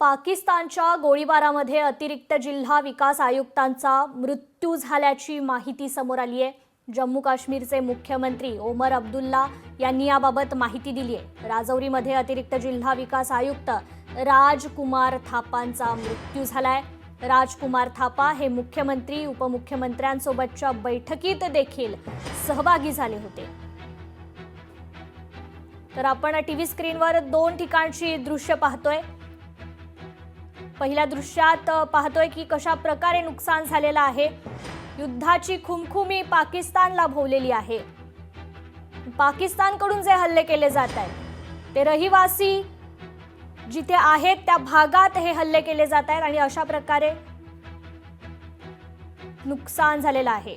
पाकिस्तानच्या गोळीबारामध्ये अतिरिक्त जिल्हा विकास आयुक्तांचा मृत्यू झाल्याची माहिती समोर आली आहे। जम्मू काश्मीरचे मुख्यमंत्री ओमर अब्दुल्ला यांनी याबाबत माहिती दिली आहे। राजौरीमध्ये अतिरिक्त जिल्हा विकास आयुक्त राजकुमार थापांचा मृत्यू झालाय। राजकुमार थापा हे मुख्यमंत्री उपमुख्यमंत्र्यांसोबतच्या बैठकीत देखील सहभागी झाले होते। तर आपण टीव्ही स्क्रीनवर दोन ठिकाणची दृश्य पाहतोय। पहिल्या दृश्यात पाहतोय की कशा प्रकारे नुकसान झालेलं आहे। युद्धाची खुमखुमी पाकिस्तानला भोवलेली आहे। पाकिस्तानकडून जे हल्ले केले जात आहेत ते रहिवासी जिथे आहेत त्या भागात हे हल्ले केले जात आहेत आणि अशा प्रकारे नुकसान झालेलं आहे।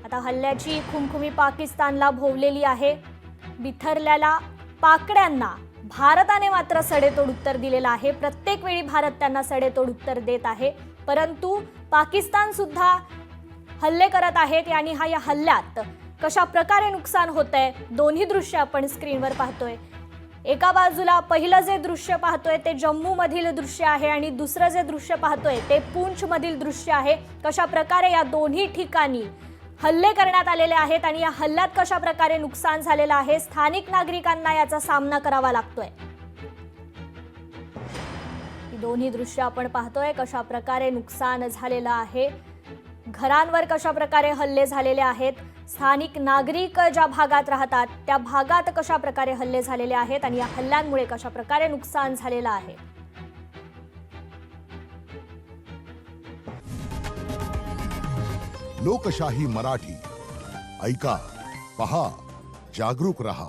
आता हल्ल्याची खुमखुमी पाकिस्तानला भोवलेली आहे। बिथरलेल्या पाकड्यांना भारताने मात्र सडेतोड उत्तर दिलेलं आहे। प्रत्येक वेळी भारत त्यांना सडेतोड उत्तर देत आहे, परंतु पाकिस्तान सुद्धा हल्ले करत आहेत आणि या हल्ल्यात कशा प्रकारे नुकसान होतंय दोन्ही दृश्य आपण स्क्रीनवर पाहतोय। एका बाजूला पहिलं जे दृश्य पाहतोय ते जम्मू मधील दृश्य आहे आणि दुसरं जे दृश्य पाहतोय ते पूंछ मधील दृश्य आहे। कशा प्रकारे या दोन्ही ठिकाणी हल्ले करण्यात आलेले आहेत आणि या हल्ल्यात कशा प्रकारे नुकसान झालेलं आहे। स्थानिक नागरिकांना याचा सामना करावा लागतोय। ही दोन्ही दृश्य आपण पाहतोय कशा प्रकारे नुकसान झालेलं आहे। घरांवर कशा प्रकारे हल्ले झालेले आहेत। स्थानिक नागरिक ज्या भागात राहतात त्या भागात कशा प्रकारे हल्ले झालेले आहेत आणि या हल्ल्यांमुळे कशा प्रकारे नुकसान झालेलं आहे। लोकशाही मराठी ऐका, पहा, जागरूक रहा।